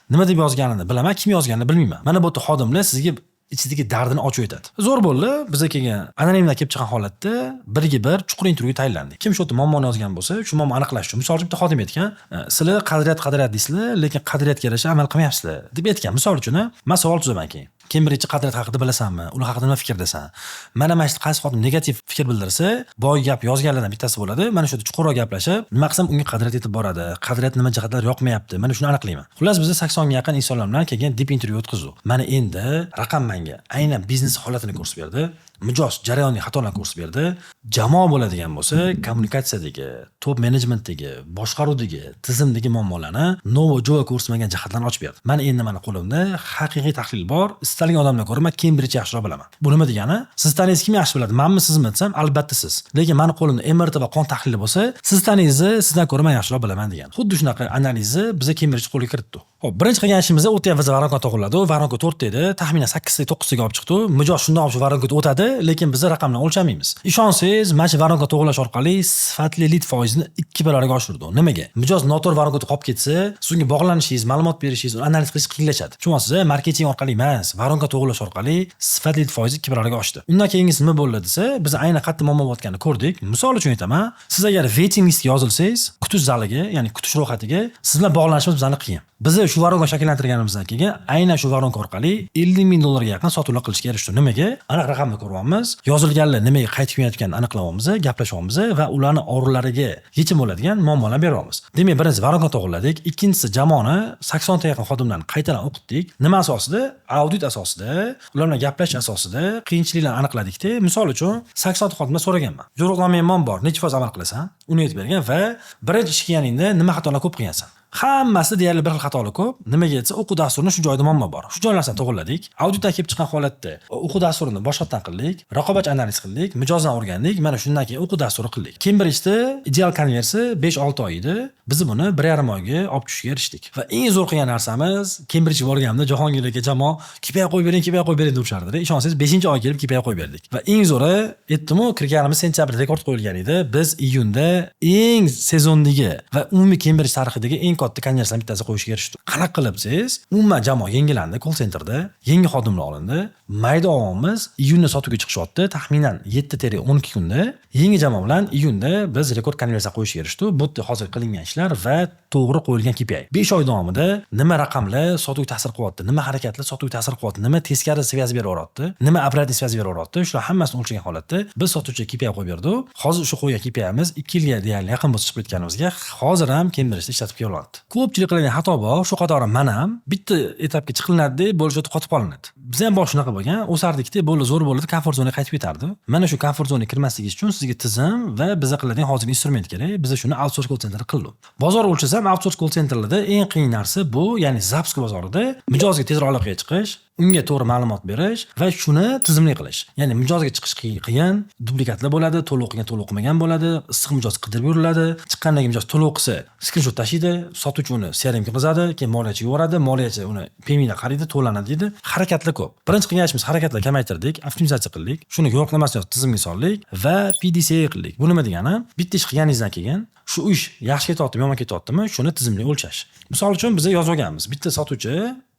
Nima deb yozganini bilaman, kim yozganini bilmayman. Mana bu yerda xodimlar sizga ichidagi dardini ochib aytadi. Zo'r bo'ldi, bizga kelgan anonimdan kelib chiqqan holatda birga bir chuqur intervyu tayinlandik. Kim shu yerda muammoni yozgan bo'lsa, shu muammoni aniqlash uchun, misol uchun bitta xodim aytgan, sizlar qadriyat deysizlar, lekin qadriyatga yarasha amal qilmayapsizlar deb aytgan. Misol uchun, men savol tuzaman keyin. Cambridge qadriyat haqida bilasanmi? Ular haqida nima fikrdasan? Mana shu qaysi xodim negativ fikr bildirsa, boy gap yozganlardan bittasi bo'ladi. Mana shu yerda chuqurroq gaplashib, nima qilsam unga qadriyat yetib boradi. Qadriyat nima jihatlar yoqmayapti. Mana shuni aniqlayman. Xullas bizda 80 ga yaqin insonlar bilan kelgan deep intervyu o'tkazdik. Mana endi raqam menga aynan biznes holatini ko'rsatib berdi. Mijoz jarayonning xatolarni ko'rsatib berdi. Jamoa bo'ladigan bo'lsa, kommunikatsiyadagi, top menejmentdagi, boshqaruvdagi, tizimdagi muammolarni novo jo'va ko'rsatmagan jihatlarni ochib berdi. Mana endi mana qo'limda haqiqiy tahlil bor. Istalgan odamdan ko'ra men Cambridge yaxshiroq bilaman. Bu nima degani? Siz taningiz kim yaxshi biladi? Menmi, sizmi desam, albatta siz. Lekin meni qo'limda MRT va qon tahlili bo'lsa, siz taningizni sizdan ko'ra men yaxshiroq bilaman degan. Xuddi shunaqa analizni biz Cambridge qo'lga kiritdik. Xo'p, birinchi qilgan ishimiz o'tyapmiz, varonka to'g'riladi. Varonka 4 edi, taxminan 8 ta 9 taga olib chiqdi. Mijoz shundoq shu varonka o'tadi, lekin biz raqamni o'lchamaymiz. Ishonsangiz, mana shu varonka to'g'rilash orqali sifatli lead foizini 2 barobarga oshirdik. Nimaga? Mijoz noto'g'ri varonkada qolib ketsa, sizga bog'lanishingiz, ma'lumot berishingiz, analiz qilish qiyinlashadi. Tushunasiz, marketing orqali emas, varonka to'g'rilash orqali sifatli lead foizi 2 barobarga oshdi. Undan keyingisi nima bo'ldi desa, biz aynan qayerda muammo bo'layotganini ko'rdik. Misol uchun aytaman, siz agar waiting listga yozilsangiz, kutish zaliga, ya'ni kutish ro'yxatiga siz bilan bog'lanishimiz bizani qiyin. Biz shu varonka shakllantirganimizdan keyin aynan shu varonka orqali 50 ming dollarga yaqin sotuvlar qilishga erishdik. Nimaga? Aniq raqamni ko'ryapmiz. Yozilganlar nimaga qaytib kelayotganini aniqlayapmiz, gaplashyapmiz va ularning o'rinlariga yechim bo'ladigan muammolarni beryapmiz. Demak, birinchisi varonka to'g'irladik, ikkinchisi jamoani 80 ta yaqin xodimlarni qaytadan o'qitdik. Nima asosida? Audit asosida, ular bilan gaplash asosida qiyinchiliklarni aniqladik-da. Misol uchun 80 ta xodimdan so'raganman. Yo'riqnomam bor, necha foiz amal qilasan? Uni aytib bergan va birinchi ish qilganingda nima xatolar ko'p qilgansan? Hammasida deyarli bir xil xatolar ko'p. Nimaga desa, o'quv dasturini shu joyda muammo bor. Shu joylarni to'g'irladik. Auditdan kelib chiqqan holatda o'quv dasturini boshqatdan qildik, raqobatchi analiz qildik, mijozdan o'rgandik. Mana shundan keyin o'quv dasturi qildik. Cambridge'da ideal konversiya 5-6 oy edi. Biz buni 1,5 oyga olib tushishga erishdik. Va eng zo'r qilgan narsamiz, Cambridge borganimda Jahongir aka jamoa KPI qo'yib bering deb urishardi. Ishonsangiz 5-oy kelib KPI qo'yib berdik. Va eng zo'ri, aytdim-ku, kirganimiz sentyabrda rekord qo'yilgan edi. Biz iyunda eng sezondagi va umumiy Cambridge tarixidagi eng katta konversiyalardan bittasi qo'yishga erishdik. Qanaqa qilib siz? Umuman jamoa yangilandi, call centerda yangi xodimlar olindi. Mayda ovamiz iyunda sotuvga chiqishyapti. Taxminan 7-12 kunda yangi jamoa bilan iyunda biz rekord konversiya qo'yishga erishdik. Bu hozir qilingan ishlar va to'g'ri qo'yilgan KPI. 5 oy davomida nima raqamlar sotuvga ta'sir qilyapti, nima harakatlar sotuvga ta'sir qilyapti, nima teskari svязь beraveradi, nima обратный связь beraveradi, shular hammasini o'lchagan holatda biz sotuvchiga KPI qo'yib berdik. Hozir shu qo'ygan KPI'miz 2 yilga deyarli yaqin bo'lib chiqib ketganimizga hozir ham Cambridge'da ishlatib kelyapti. Ko'pchilik qilgan xato bor, shu qatori men ham bitta etapga chiqilinadi, bo'lishadi, qotib qolinadi. Biz ham bosh shunaqa bo'lgan, o'sardikda, bo'ldi zo'r bo'ldi, komfort zonaga qaytib ketardi. Mana shu komfort zonaga kirmasligingiz uchun sizga tizim va biza qiladigan hozirgi instrument kerak. Biz shuni outsource call center qildik. Bozor o'lchasam outsource call centerlarda eng qiyin narsa bu, ya'ni Zapsk bozorida mijozga tezroq aloqaga chiqish, unga to'g'ri ma'lumot berish va shuni tizimli qilish. Ya'ni mijozga chiqish qiyin, duplikatlar bo'ladi, to'liq qilgan, to'liq qilmagan bo'ladi, issiq mijoz qidirib yuriladi. Chiqqandan keyin mijoz to'liq qilsa, screenshot tashiydi, sotuvchi uni CRM ga qizadi, keyin moliyachi yuboradi, moliyachi uni paymentga qaraydi, to'lanadi deydi. Harakatlar ko'p. Birinchi qilgan ishimiz harakatlarni kamaytirdik, optimizatsiya qildik, shuni yo'riqnomasini tizimga soldik va PDCA qildik. Bu nima degani? Bitta ish qilganingizdan keyin shu ish yaxshi ketyaptimi, yomon ketyaptimi, shuni tizimli o'lchash. Misol uchun biz yozib olganmiz. Bitta sotuvchi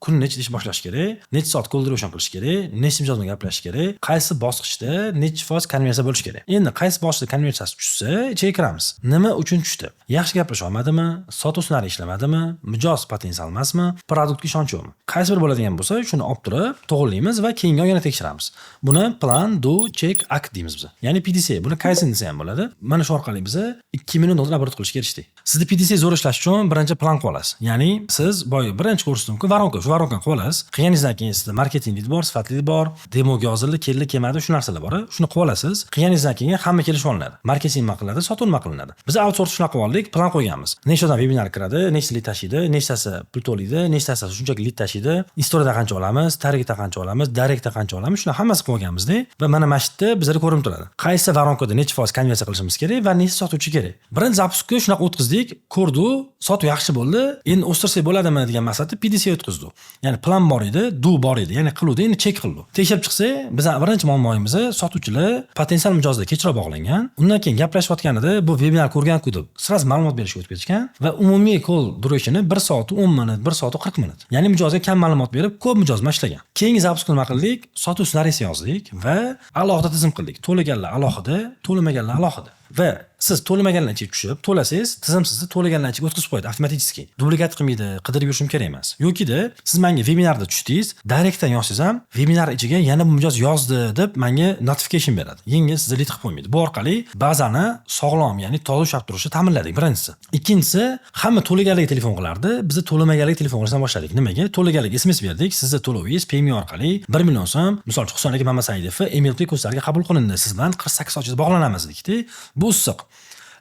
kun necha ish boshlash kerak, necha soat cold-ration qilish kerak, necha mijoz bilan gaplashish kerak, qaysi bosqichda necha foiz konversiya bo'lishi kerak. Endi qaysi bosqichda konversiyasi tushsa, ichiga kiramiz. Nima uchun tushdi? Yaxshi gaplasha olmadimi? Sotuv ssenariy ishlamadimi? Mijoz potensial emasmi? Produktga ishonch yo'qmi? Qaysi bir bo'ladigan bo'lsa, shuni olib turib, to'g'rilaymiz va keyingi yana tekshiramiz. Buni plan, do, check, act deymiz biz. Ya'ni PDCA, buni Kaizen desa ham bo'ladi. Mana shu orqali biz 2 million dollar oborot qilishga erishdik. Sizda PDCA zo'r ishlash uchun birinchi plan qilib olasiz. Ya'ni siz birinchi ko'rsatdim-ku, varonka qilib olasiz. Qilganingizdan keyin sizda marketing lead bor, sifat lead bor, demoga yozildi, keldi, kelmadi, shu narsalar bor. Shuni qilib olasiz. Qilganingizdan keyin hamma kelishib olinadi. Marketing nima qiladi, sotuv nima qilinadi. Biz outsource shunaqa qilib oldik, plan qo'yganmiz. Nechtadan webinar kiradi, nechta lead tashiydi, nechtasi pul to'laydi, nechtasi shunchaki lead tashiydi, istoriyada qancha olamiz, targetda qancha olamiz, direktda qancha olamiz, shuni hammasi qilib olganmiz-da va mana mana shu yerda bizga ko'rinib turadi. Qaysi varonkada necha foiz konversiya qilishimiz kerak va necha sotuvchi kerak. Birinchi zapuskka shunaqa o'tkazdik, ko'rdik, sotuv yaxshi bo'ldi. Endi o'stirsak bo'ladimi degan maqsadda PDCA o'tkazdik. Ya'ni plan bor edi, du bor edi. Ya'ni qiluvdi, endi chek qildi. Tekshirib chiqsa, bizning birinchi muammoyimiz sotuvchilar potensial mijozda kechroq bog'langan. Undan keyin gaplashayotganida bu webinar ko'rgan-ku deb sirasi ma'lumot berishga o'tib ketishgan va umumiy call duration 1 soat 10 minut, 1 soat 40 minut. Ya'ni mijozga kam ma'lumot berib, ko'p mijoz bilan ishlagan. Keyingi zapiskani nima qildik? Sotuv ssenariysi yozdik va alohida tizim qildik. To'laganlar alohida, to'lamaganlar alohida. Va siz to'lamaganlar ichiga tushib, to'lasangiz, tizim sizni to'laganlar ichiga o'tkazib qo'yadi avtomatik. Dublikat qilmaydi, qidirib yurishim kerak emas. Yo'kida siz menga webinarda tushdingiz, direktdan yozsangiz ham webinar ichiga yana bu mijoz yozdi deb menga notification beradi. Yengil sizni lit qilib qo'ymaydi. Bu orqali bazani sog'lom, ya'ni toza ushlab turishni ta'minladik birinchisi. Ikkinchisi, hamma to'laganlarga telefon qilardi, biz to'lamaganlarga telefon qilishdan boshladik. Nimaga? To'laganlarga SMS berdik. Sizni to'lovingiz PayMe orqali 1 million so'm, misol uchun Husan aka Mamasaidov MLP kurslarga qabul qilindi. Siz bilan 48 soat ichida bog'lanamiz dedikda. Bu issiq.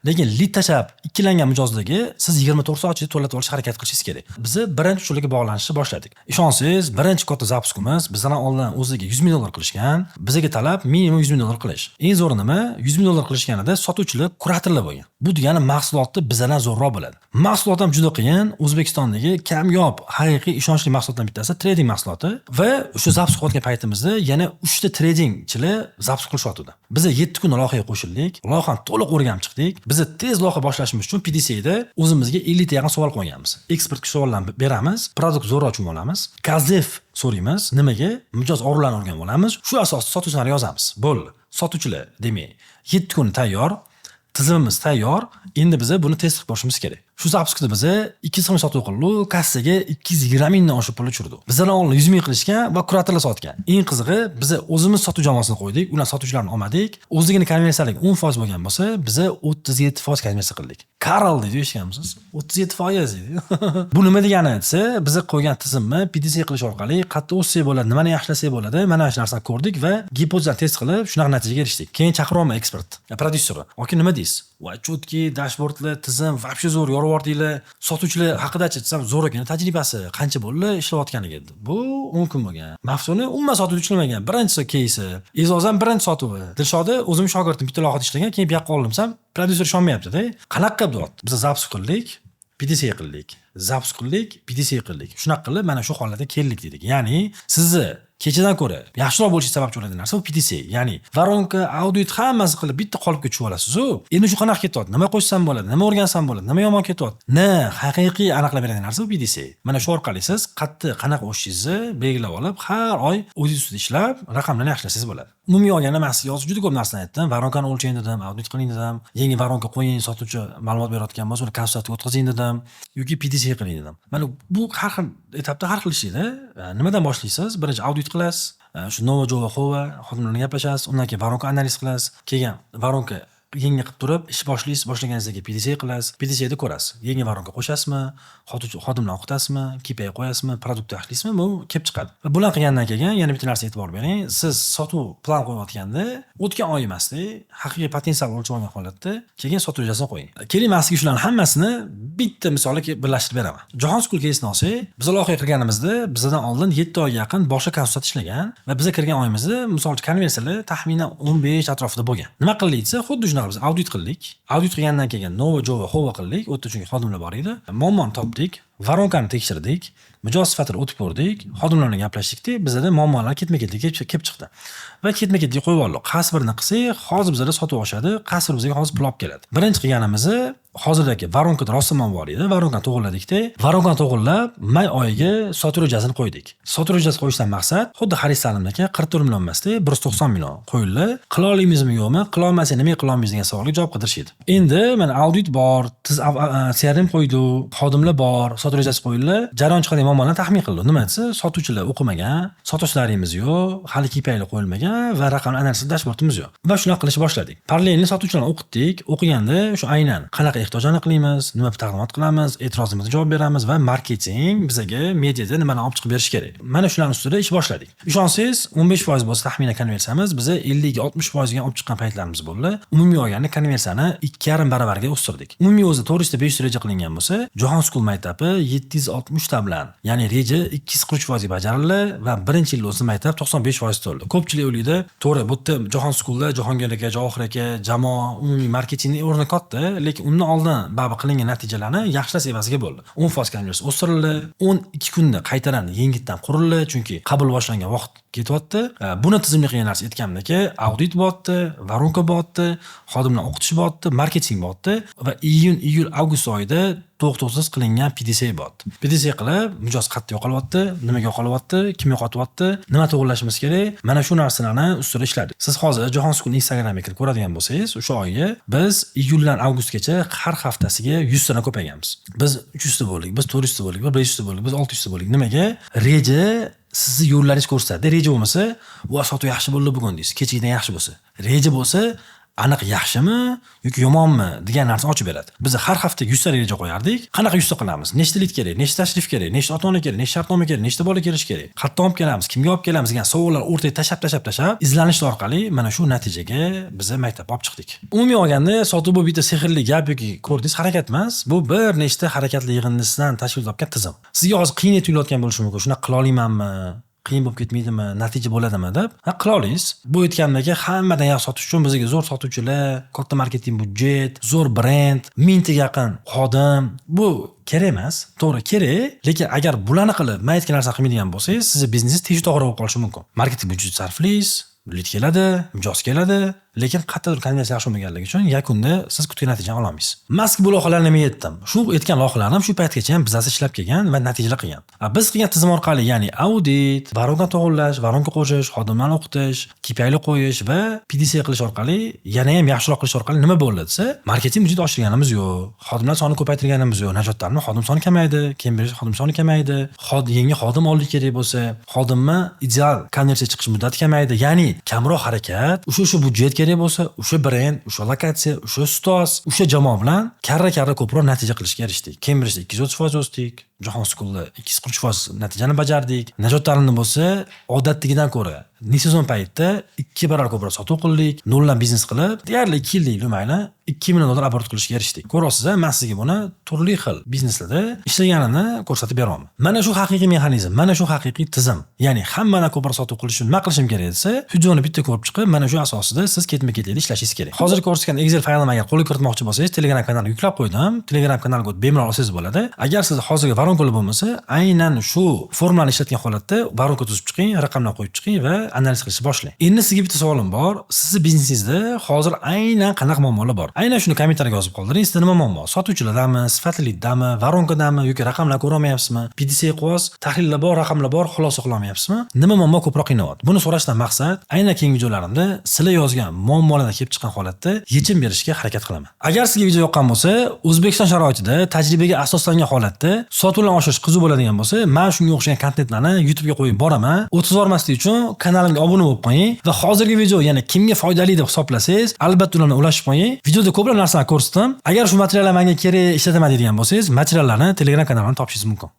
Lekin lit tashab ikkilangan mijozdagi siz 24 soat ichida to'latib olish harakat qilishingiz kerak. Biz birinchi uchurlikka bog'lanishni boshladik. Ishonsangiz, birinchi katta zapiskimiz bizdan oldin o'ziga 100 ming dollar qilishgan. Bizga talab minimum 100 ming dollar qilish. Eng zo'ri nima? 100 ming dollar qilishganida sotuvchilar kuratorlar bo'lgan. Bu degani mahsulotni bizdan zo'rroq bo'ladi. Mahsulot ham juda qiyin. O'zbekistondagi kamyob, haqiqiy ishonchli mahsulotlardan bittasi trading mahsuloti va o'sha zapisk qilayotgan paytimizda yana 3 ta tradingchilar zapisk qilishyapti. Biz 7 kun loyihaga qo'shildik. Loyihani to'liq o'rganib chiqdik. Biz tez loyiha boshlashimiz uchun PDCda o'zimizga 50 ta yaqin savol qo'yganmiz. Ekspertga savollarni beramiz, produkt zo'rroq tushunib olamiz. Kazef so'raymiz, nimaga mijoz orularini o'rganib olamiz. Shu asosda sotuvchilarni yozamiz. Bo'ldi. Sotuvchilar demak 7 kun tayyor, tizimimiz tayyor. Endi biz buni test qilib ko'rishimiz kerak. Shu zapiskda biz 2 so'm sotuv qildik, kassaga 220 mingdan oshib pul tushirdik. Bizlar oldin 100 ming qilishgan va kuratorlar sotgan. Eng qizig'i, biz o'zimiz sotuv jamoasini qo'ydik, ular sotuvchilarni olmadik. O'zligini konversiyalik 10% bo'lgan bo'lsa, biz 37% konversiya qildik. Karl deydi, eshitganmisiz? 37% deydi. Bu nima degani desa, biz qo'ygan tizimni PDC qilish orqali qayerda o'ssak bo'ladi, nimani yaxshilasak bo'ladi, mana shu narsani ko'rdik va gipotezani test qilib, shunaqa natijaga erishdik. Keyin chaqiryapman ekspert, prodyuserni. Oki nima deysiz? Va chotki, dashbordlar, tizim, вообще zo'r yoryaptinglar. Sotuvchilar haqida-chi desam, zo'r ekan. Tajribasi qancha bo'ldi ishlayotganiga. Bu 10 kun bo'lgan. Maftuni umuman sotuvchi ishlamagan. Birinchisi кейsi. E'zozam birinchi sotuvi. Dilshoda o'zim shogirdim bitta loyihada ishlagan, keyin bu yoqqa oldim desam, prodyuser ishonmayapti-da. Qanaqa bo'lyapti? Biz zapisk qildik, PDC qildik. Zapisk qildik, PDC qildik. Shunaqa qilib mana shu holatga keldik dedik. Ya'ni sizni kechadan ko'ra yaxshiroq bo'lishi sababchi bo'ladigan narsa bu PDC. Ya'ni varonka, audit hammasi qilib bitta qolipga tushib olasiz-ku. Endi shu qanaqa ketyapti? Nima qo'shsam bo'ladi? Nima o'rgansam bo'ladi? Nima yomon ketyapti? Haqiqiy aniqlab beradigan narsa bu PDC. Mana shu orqali siz qanaqa o'shishingizni belgilab olib, har oy o'zingiz ustida ishlab, raqamlarni yaxshilasangiz bo'ladi. Umumiy olganda men sizga yozib juda ko'p narsani aytdim. Varonkani o'lchang dedim, audit qiling dedim. Yangi varonka qo'ying, sotuvchi ma'lumot berayotgan bo'lsa, uni konsultatsiyaga o'tkazing dedim. yoki PDC qiling dedim. Mana bu har xil etapda har xil ishlaydi. Nimadan boshlaysiz? Birinchi audit qilasiz. Shu Nova Jova Hova xodimlar bilan gaplashasiz, undan keyin varonka analiz qilasiz. Keyin varonka yangi qilib turib ish boshlaysiz, boshlaganingizdan keyin PDC qilasiz. PDCda ko'rasiz. Yangi varonka qo'shasizmi, xodimlar o'qitasizmi, KPI qo'yasizmi, produkt yaxshilaysizmi, bu kelib chiqadi. Bular qilgandan keyin yana bitta narsa e'tibor bering. Siz sotuv plan qo'yayotganda o'tgan oy emasda, haqiqiy potensial o'lchab olgan holatda keyin sotuv rejasini qo'ying. Keling, men sizga shularning hammasini bitta misolga birlashtirib beraman. Jahon School keysini olsak, biz loyiha qilganimizda bizdan oldin 7 oyga yaqin boshqa konsultant ishlagan va biz kirgan oyimizda misol uchun konversiyalar taxminan 15 atrofida bo'lgan. Nima qildik desa, xuddi shunaqa biz audit qildik. Audit qilgandan keyin Nova Jova Hova qildik. U yerda chunki xodimlar bor edi. Muammoni topdik, varonkani tekshirdik, mijoz sifatini o'tib ko'rdik, xodimlar bilan gaplashdik. Bizda muammolar ketma-ketlik kelib chiqdi. Va ketma-ketlik qo'yib oldik. Qaysi birini qilsak, hozir bizda sotib oshadi, qaysi biri bizga hozir pul olib keladi. Birinchi qilganimiz hozirdagi varonkada rostmon bor edi. Varonkani to'g'irladikda, varonkani to'g'irlab, may oyiga sotuv rejasini qo'ydik. Sotuv rejasi qo'yishdan maqsad xuddi Haris Salimniki 44 million emasda, 190 million qo'yildi. Qila olamizmi yo'qmi? Qila olmasa nima qila olmaymiz degan savolga javob qidirishdi. Endi mana audit bor, CRM qo'ydik, xodimlar bor, sotuv rejasi qo'yildi. Jarayon chiqadigan muammolarni taxmin qildi. Nima desa, sotuvchilar o'qimagan, sotuvchilarimiz yo'q, hali KPIlar qo'yilmagan va raqam analiz dashbordimiz yo'q. Va shunaqa qilishni boshladik. Parallelni sotuvchilarni o'qitdik. O'qiganda shu aynan qanaqa ehtiyojlarni qilamiz, nima taqdimot qilamiz, e'tirozimizga javob beramiz va marketing bizga mediada nimani olib chiqib berish kerak. Mana shularning ustida ish boshladik. Ishonsangiz, 15% bo'lsa taxminan konversiyamiz biz 50-60% ga olib chiqqan paytlarimiz bo'ldi. Umumiy olganda konversiyani 2,5 baravarga o'stirdik. Umumiy o'zi to'g'risida 500 reja qilingan bo'lsa, Jahon School maktabi 760 ta bilan, ya'ni reja 243% ga bajarildi va birinchi yil o'zi maktab 95% to'ldi. Ko'pchilik o'ylaydi, to'g'ri, bu yerda Jahon Schoolda Jahongir aka, Javohir aka, jamoa umumiy marketingning o'rni katta, lekin undan oldin baribir qilingan natijalarni yaxshilash evaziga bo'ldi. 10% konversiya o'stirildi. 12 kunda qaytadan yengitdan qurildi, chunki qabul boshlangan vaqt ketyapti. Buni tizimli qilgan narsa aytganimdek, audit bo'tdi, voronka bo'tdi, xodimlar o'qitish bo'tdi, marketing bo'tdi va iyun, iyul, avgust oyida to'xtovsiz qilingan PDCA bo'tdi. PDCA qilib, mijoz qayerda yo'qolyapti, nimaga yo'qolyapti, kim yo'qotyapti, nima to'g'irlashimiz kerak, mana shu narsalarni ustida ishladik. Siz hozir Jahonskul Instagramga kirib ko'radigan bo'lsangiz, o'sha oyga biz iyuldan avgustgacha har haftasiga 100 tana ko'payganmiz. Biz 300 ta bo'ldik, biz 400 ta bo'ldik, biz 500 ta bo'ldik, biz 600 ta bo'ldik. Nimaga? Reja sizni yo'llaringiz ko'rsatadi. Reja bo'lmasa, "Va, sotuv yaxshi bo'ldi bugun" deysiz. Kechagidan yaxshi bo'lsa. Reja bo'lsa, aniq yaxshimi yoki yomonmi degan narsani ochib beradi. Biz har hafta 100 ta reja qo'yardik. Qanaqa 100 ta qilamiz? Nechta lit kerak, nechta tashrif kerak, nechta ota-ona kerak, nechta shartnoma kerak, nechta bola kelish kerak, qayerdan olib kelamiz, kimga olib kelamiz degan savollar o'rtaga tashab, izlanishlar orqali mana shu natijaga biz maktabga olib chiqdik. Umumiy olganda, sotuv bu bitta sehrli gap yoki ko'rdingiz harakat emas. Bu bir nechta harakatli yig'indisidan tashkil topgan tizim. Sizga hozir qiyin tuyulayotgan bo'lishi mumkin. Shuna qila olamanmi? Qiyin bo'lib ketmaydimi, natija bo'ladimi deb. Qila olasiz. Bu aytgandagi hammadan yaxshi sotish uchun bizga zo'r sotuvchilar, katta marketing budjet, zo'r brend, 1000 ta yaqin xodim. Bu kerak emas. To'g'ri, kerak, lekin agar bularni qilib, men aytgan narsani qilmaydigan bo'lsangiz, sizning biznesingiz tez to'g'ri bo'lib qolishi mumkin. Marketing budjet sarflaysiz, lit keladi, mijoz keladi, lekin qattiq konversiya yaxshi bo'lmaganligi uchun yakunda siz kutgan natijani ola olmaysiz. Mask bu loyihalarni men aytdim. Shu aytgan loyihalarni ham shu paytgacha ham bizasi ishlab kelgan va natijalar qilgan. Biz qilgan tizim orqali, ya'ni audit, voronka to'g'irlash, voronka qo'shish, xodimlarni o'qitish, KPI'lar qo'yish va PDCA qilish orqali yana ham yaxshiroq qilish orqali nima bo'ldi desa, marketing budjet oshirganimiz yo'q, xodimlar sonini ko'paytirganimiz yo'q, najotlarning xodim soni kamaydi, Cambridge xodim soni kamaydi, yangi xodim oldik kerak bo'lsa, xodimni ideal konversiya chiqish muddati kamaydi, ya'ni kamroq harakat, o'sha budjet kerak bo'lsa, o'sha brend, o'sha lokatsiya, o'sha ustoz, o'sha jamoa bilan karra ko'proq natija qilishga erishdik. Cambridgeda 230% o'sdik, Jahonskulda 243% natijani bajardik. Najotlarni bo'lsa, odatdagidan ko'ra sezon paytida 2 barobar ko'proq sotuv qildik, noldan biznes qilib, deyarli 2 yillik lumayla $2 million obort qilishga erishdik. Ko'rasiz, men sizga buni turli xil bizneslarda ishlaganini ko'rsatib beraman. Mana shu haqiqiy mexanizm, mana shu haqiqiy tizim. Ya'ni hammadan ko'proq sotuv qilish uchun nima qilishim kerak desa, videoni bitta ko'rib chiqib, mana shu asosida siz ketma-ketlikda ishlashingiz kerak. Hozir ko'rsatgan Excel faylini agar qo'lga kiritmoqchi bo'lsangiz, Telegram kanaliga yuklab qo'ydim. Telegram kanaliga o'tib bemalol olsangiz bo'ladi. Agar siz hozirgi voronkalar bo'lmasa, aynan shu formulani ishlatgan holatda voronka tuzib chiqing, raqamlar qo'yib chiqing va analiz qilishni boshlang. Endi sizga bitta savolim bor. Sizning biznesingizda hozir aynan qanaqa muammolar bor? Aynan shuni kommentariyga yozib qoldiring. Sizda nima muammo? Sotuvchilardami, sifatlilikdami, voronkadami yoki raqamlar ko'ra olmayapsizmi? PDCA qo'yasiz, tahlillar bor, raqamlar bor, xulosa qila olmayapsizmi? Nima muammo ko'proq qiynayapti? Buni so'rashdan maqsad aynan keyingi videolarimda sizlar yozgan muammolarga kelib chiqqan holatda yechim berishga harakat qilaman. Agar sizga video yoqqan bo'lsa, O'zbekiston sharoitida tajribaga asoslangan holatda sotuvlarni oshirish qiziq bo'ladigan bo'lsa, men shunga o'xshagan kontentlarni YouTube'ga qo'yib boraman. O'tib bormaslik uchun kanalimga obuna bo'lib qo'ying va hozirgi video yana kimga foydali deb hisoblasangiz, albatta ularni ulashib qo'ying. Videoda ko'plab narsalarni ko'rsatdim. Agar shu materiallar menga kerak, ishlataman deydigan bo'lsangiz, materiallarni Telegram kanalimdan topishingiz mumkin.